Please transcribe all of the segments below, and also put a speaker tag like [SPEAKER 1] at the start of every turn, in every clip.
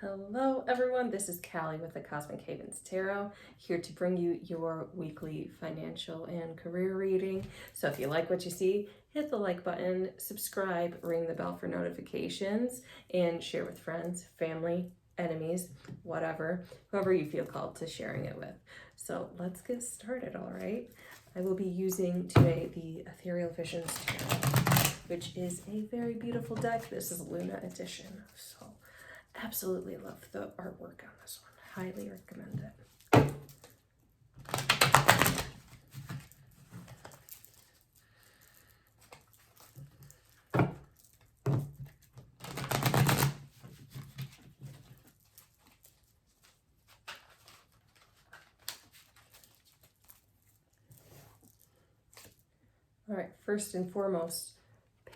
[SPEAKER 1] Hello everyone, this is Callie with the Cosmic Havens Tarot, here to bring you your weekly financial and career reading. So if you like what you see, hit the like button, subscribe, ring the bell for notifications, and share with friends, family, enemies, whoever you feel called to sharing it with. So let's get started, all right? I will be using today the Ethereal Visions Tarot, which is a very beautiful deck. This is Luna Edition, so absolutely love the artwork on this one. Highly recommend it. All right, first and foremost,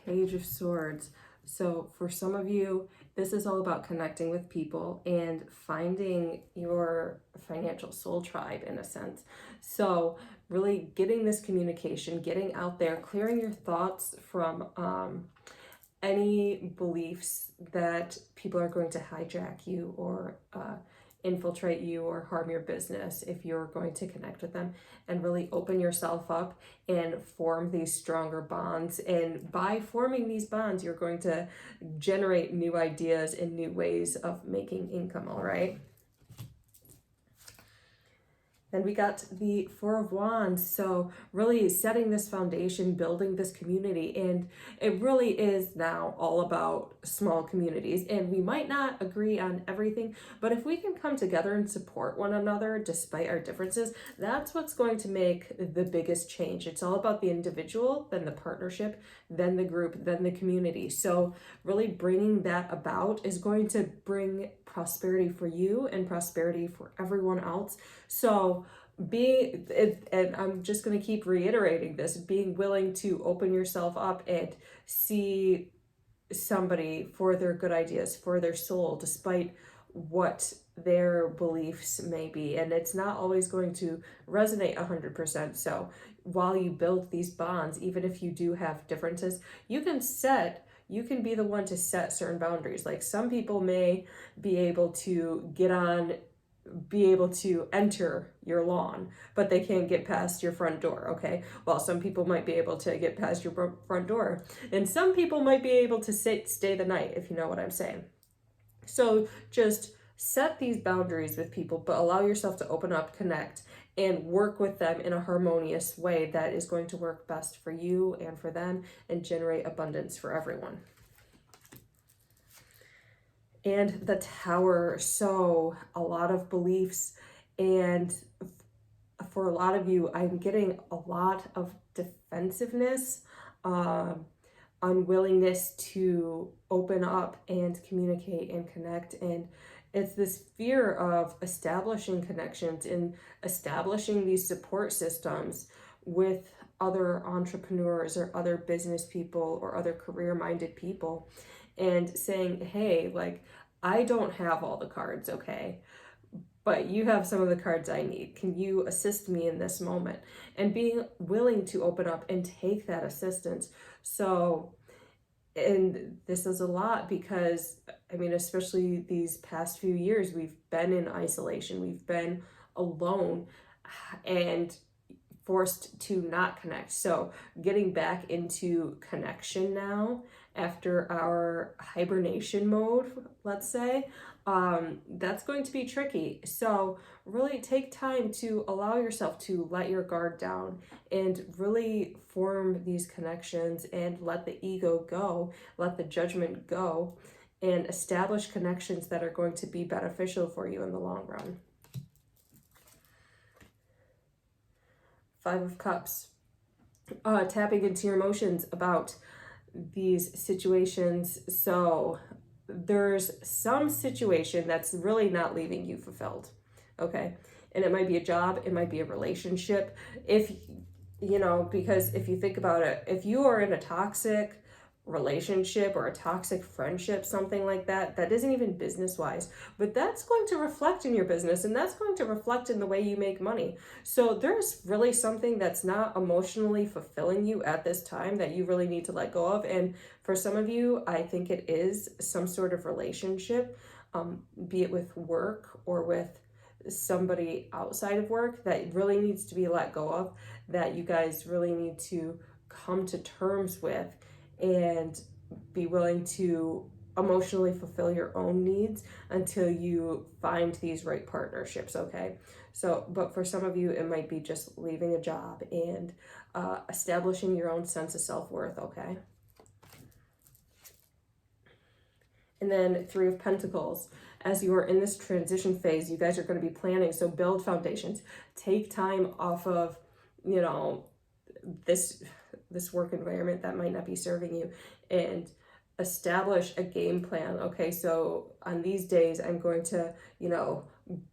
[SPEAKER 1] Page of Swords. So for some of you, this is all about connecting with people and finding your financial soul tribe in a sense. So really getting this communication, getting out there, clearing your thoughts from any beliefs that people are going to hijack you or infiltrate you or harm your business if you're going to connect with them, and really open yourself up and form these stronger bonds. And by forming these bonds, you're going to generate new ideas and new ways of making income, all right? Then we got the Four of Wands. So really setting this foundation, building this community. And it really is now all about small communities. And we might not agree on everything, but if we can come together and support one another despite our differences, that's what's going to make the biggest change. It's all about the individual, then the partnership, then the group, then the community. So really bringing that about is going to bring prosperity for you and prosperity for everyone else. So and I'm just going to keep reiterating this, being willing to open yourself up and see somebody for their good ideas, for their soul, despite what their beliefs may be. And it's not always going to resonate 100%. So while you build these bonds, even if you do have differences, you can be the one to set certain boundaries. Like some people may be able to enter your lawn, but they can't get past your front door, okay? Well, some people might be able to get past your front door, and some people might be able to stay the night, if you know what I'm saying. So just set these boundaries with people, but allow yourself to open up, connect, and work with them in a harmonious way that is going to work best for you and for them and generate abundance for everyone. And the Tower. So a lot of beliefs, and for a lot of you, I'm getting a lot of defensiveness, unwillingness to open up and communicate and connect. And it's this fear of establishing connections and establishing these support systems with other entrepreneurs or other business people or other career-minded people, and saying, hey, like, I don't have all the cards, okay? But you have some of the cards I need. Can you assist me in this moment? And being willing to open up and take that assistance. So, and this is a lot because, I mean, especially these past few years, we've been in isolation, we've been alone and forced to not connect. So getting back into connection now after our hibernation mode, let's say, that's going to be tricky. So really take time to allow yourself to let your guard down and really form these connections and let the ego go, let the judgment go, and establish connections that are going to be beneficial for you in the long run. Five of Cups. Tapping into your emotions about these situations. So there's some situation that's really not leaving you fulfilled, okay? And it might be a job, it might be a relationship. Because if you think about it, if you are in a toxic relationship or a toxic friendship, something like that, that isn't even business wise, but that's going to reflect in your business, and that's going to reflect in the way you make money. So there's really something that's not emotionally fulfilling you at this time that you really need to let go of. And for some of you, I think it is some sort of relationship be it with work or with somebody outside of work that really needs to be let go of, that you guys really need to come to terms with and be willing to emotionally fulfill your own needs until you find these right partnerships, okay? So, but for some of you, it might be just leaving a job and establishing your own sense of self-worth, okay? And then Three of Pentacles. As you are in this transition phase, you guys are going to be planning. So build foundations. Take time off of, you know, this work environment that might not be serving you, and establish a game plan. Okay, so on these days, I'm going to, you know,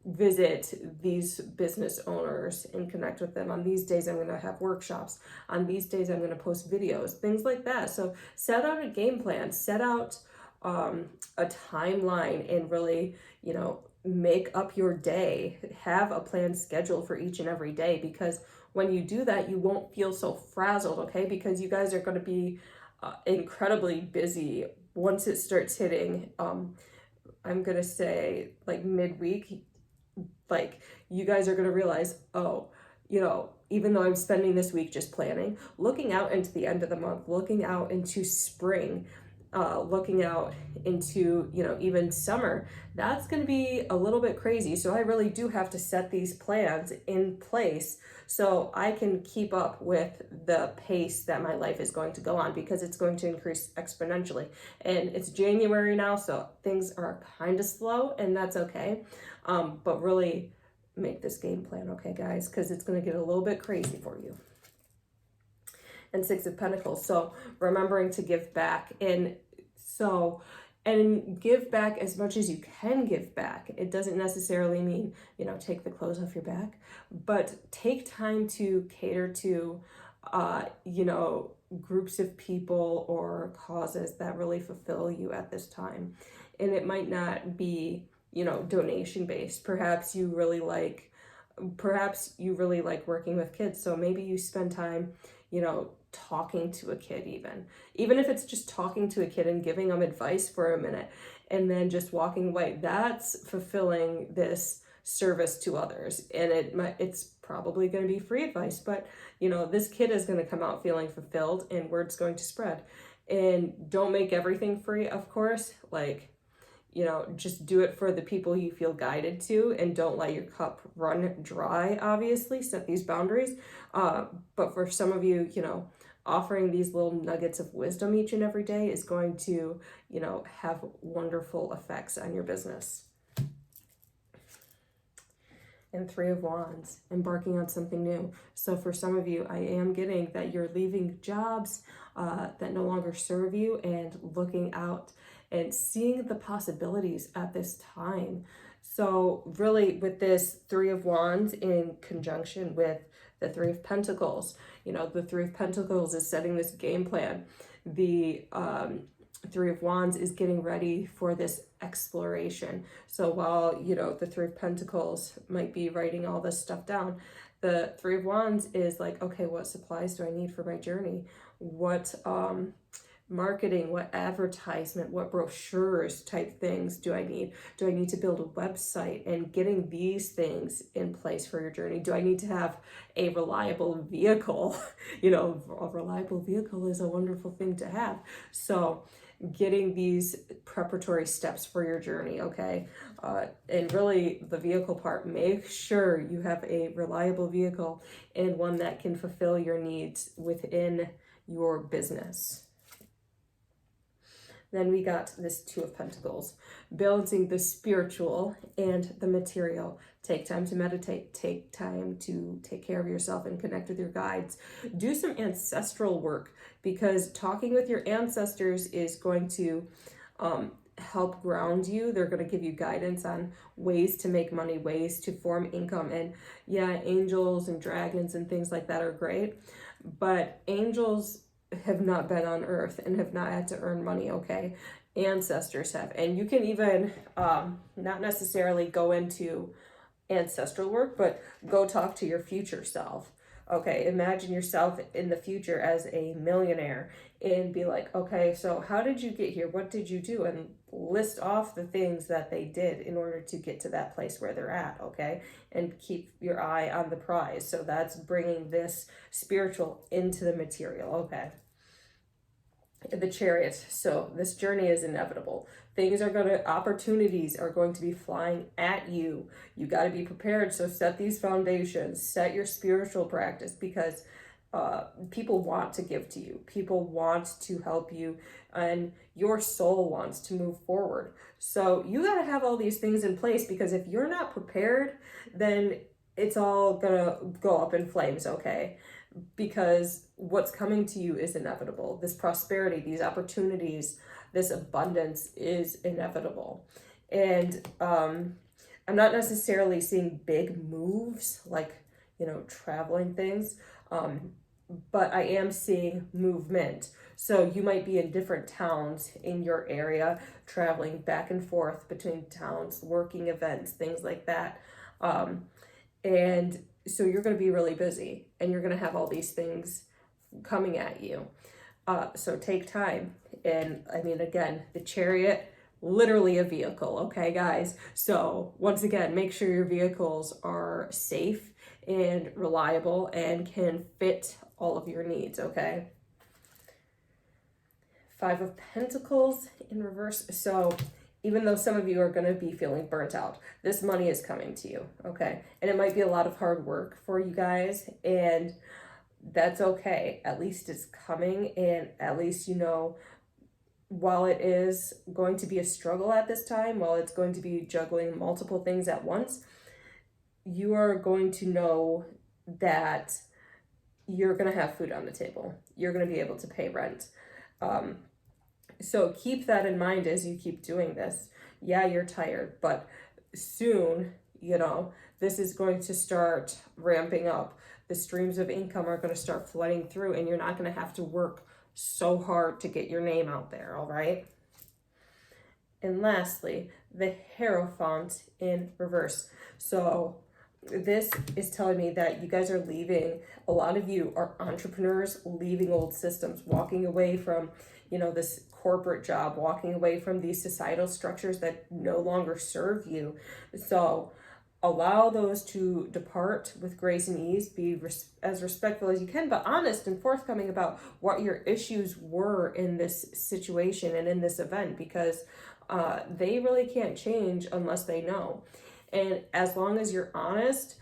[SPEAKER 1] visit these business owners and connect with them. On these days, I'm going to have workshops. On these days, I'm going to post videos, things like that. So set out a game plan, set out a timeline, and really, you know, make up your day. Have a planned schedule for each and every day, because when you do that, you won't feel so frazzled, okay? Because you guys are going to be incredibly busy once it starts hitting, I'm going to say like midweek. Like, you guys are going to realize, oh, you know, even though I'm spending this week just planning, looking out into the end of the month, looking out into spring, looking out into, you know, even summer, that's going to be a little bit crazy. So I really do have to set these plans in place so I can keep up with the pace that my life is going to go on, because it's going to increase exponentially. And it's January now, so things are kind of slow, and that's okay. But really make this game plan, okay, guys, because it's going to get a little bit crazy for you. And Six of Pentacles. So remembering to give back, and give back as much as you can give back. It doesn't necessarily mean, you know, take the clothes off your back, but take time to cater to, you know, groups of people or causes that really fulfill you at this time. And it might not be, you know, donation based. Perhaps you really like working with kids. So maybe you spend time, you know, talking to a kid, even if it's just talking to a kid and giving them advice for a minute and then just walking away. That's fulfilling this service to others. And it's probably going to be free advice, but you know, this kid is going to come out feeling fulfilled, and word's going to spread. And don't make everything free, of course. Like, you know, just do it for the people you feel guided to, and don't let your cup run dry. Obviously, set these boundaries. But for some of you, you know, offering these little nuggets of wisdom each and every day is going to, you know, have wonderful effects on your business. And Three of Wands, embarking on something new. So for some of you, I am getting that you're leaving jobs that no longer serve you, and looking out and seeing the possibilities at this time. So really, with this Three of Wands in conjunction with the Three of Pentacles, you know, the Three of Pentacles is setting this game plan. The Three of Wands is getting ready for this exploration. So while, you know, the Three of Pentacles might be writing all this stuff down, the Three of Wands is like, okay, what supplies do I need for my journey? What marketing, what advertisement, what brochures type things do I need? Do I need to build a website? And getting these things in place for your journey. Do I need to have a reliable vehicle? You know, a reliable vehicle is a wonderful thing to have. So getting these preparatory steps for your journey, okay? And really, the vehicle part, make sure you have a reliable vehicle and one that can fulfill your needs within your business. Then we got this Two of Pentacles, balancing the spiritual and the material. Take time to meditate, take time to take care of yourself and connect with your guides. Do some ancestral work, because talking with your ancestors is going to help ground you. They're going to give you guidance on ways to make money, ways to form income. And yeah, angels and dragons and things like that are great, but angels have not been on earth and have not had to earn money, okay? Ancestors have. And you can even not necessarily go into ancestral work, but go talk to your future self. Okay, imagine yourself in the future as a millionaire and be like, okay, so how did you get here? What did you do? And list off the things that they did in order to get to that place where they're at, okay? And keep your eye on the prize. So that's bringing this spiritual into the material, okay? The Chariot. So this journey is inevitable. Opportunities are going to be flying at you. You got to be prepared. So set these foundations, set your spiritual practice, because people want to give to you. People want to help you, and your soul wants to move forward. So you got to have all these things in place, because if you're not prepared, then it's all gonna go up in flames, okay? Because what's coming to you is inevitable. This prosperity, these opportunities, this abundance is inevitable. And I'm not necessarily seeing big moves like, traveling things, but I am seeing movement. So you might be in different towns in your area, traveling back and forth between towns, working events, things like that. And so you're going to be really busy, and you're going to have all these things coming at you. So take time. And I mean, again, the Chariot, literally a vehicle, okay, guys? So once again, make sure your vehicles are safe and reliable and can fit all of your needs, okay? Five of Pentacles in reverse. So even though some of you are going to be feeling burnt out, this money is coming to you, okay? And it might be a lot of hard work for you guys, and that's okay. At least it's coming, and at least while it is going to be a struggle at this time, while it's going to be juggling multiple things at once, you are going to know that you're going to have food on the table. You're going to be able to pay rent. So keep that in mind as you keep doing this. Yeah, you're tired, but soon, this is going to start ramping up. The streams of income are going to start flooding through, and you're not going to have to work so hard to get your name out there, all right? And lastly, the Hierophant in reverse. So this is telling me that you guys are leaving. A lot of you are entrepreneurs, leaving old systems, walking away from, this corporate job, walking away from these societal structures that no longer serve you. So allow those to depart with grace and ease. Be as respectful as you can, but honest and forthcoming about what your issues were in this situation and in this event, because they really can't change unless they know. And as long as you're honest,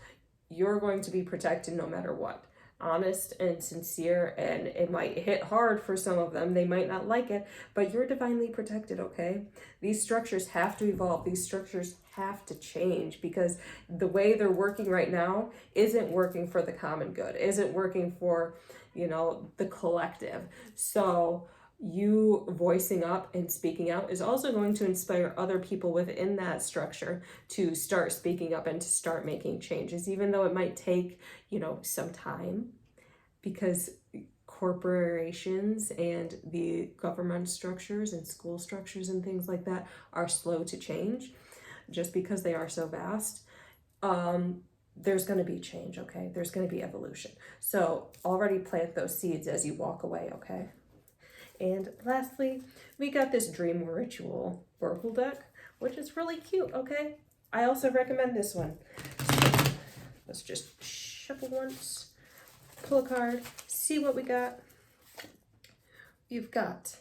[SPEAKER 1] you're going to be protected no matter what. Honest and sincere, and it might hit hard for some of them. They might not like it, but you're divinely protected, okay? These structures have to evolve. These structures have to change, because the way they're working right now isn't working for the common good, isn't working for, the collective. So you voicing up and speaking out is also going to inspire other people within that structure to start speaking up and to start making changes, even though it might take, some time, because corporations and the government structures and school structures and things like that are slow to change just because they are so vast. There's going to be change, okay? There's going to be evolution. So already plant those seeds as you walk away, okay? And lastly, we got this Dream Ritual Oracle deck, which is really cute, okay? I also recommend this one. So let's just shuffle once, pull a card, see what we got. You've got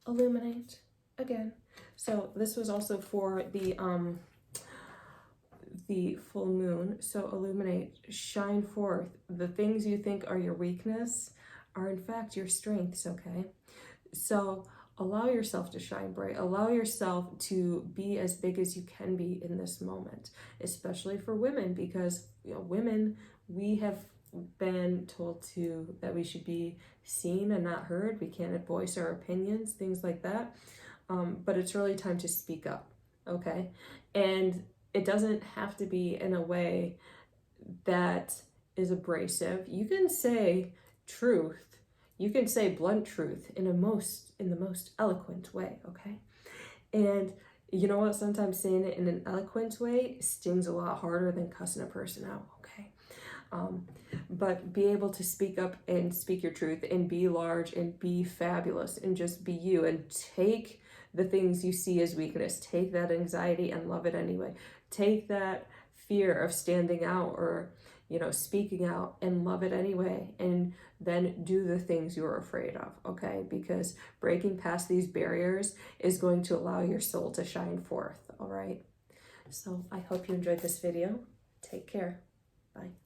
[SPEAKER 1] Illuminate again. So this was also for the full moon. So illuminate, shine forth. The things you think are your weakness are in fact your strengths, okay? So allow yourself to shine bright. Allow yourself to be as big as you can be in this moment, especially for women, because women, we have been told that we should be seen and not heard. We can't voice our opinions, things like that. But it's really time to speak up, okay? And it doesn't have to be in a way that is abrasive. You can say truth. You can say blunt truth in the most eloquent way, okay? And you know what? Sometimes saying it in an eloquent way stings a lot harder than cussing a person out, okay? But be able to speak up and speak your truth and be large and be fabulous and just be you, and take the things you see as weakness. Take that anxiety and love it anyway. Take that fear of standing out or, speaking out and love it anyway. And then do the things you're afraid of, okay? Because breaking past these barriers is going to allow your soul to shine forth, all right? So I hope you enjoyed this video. Take care. Bye.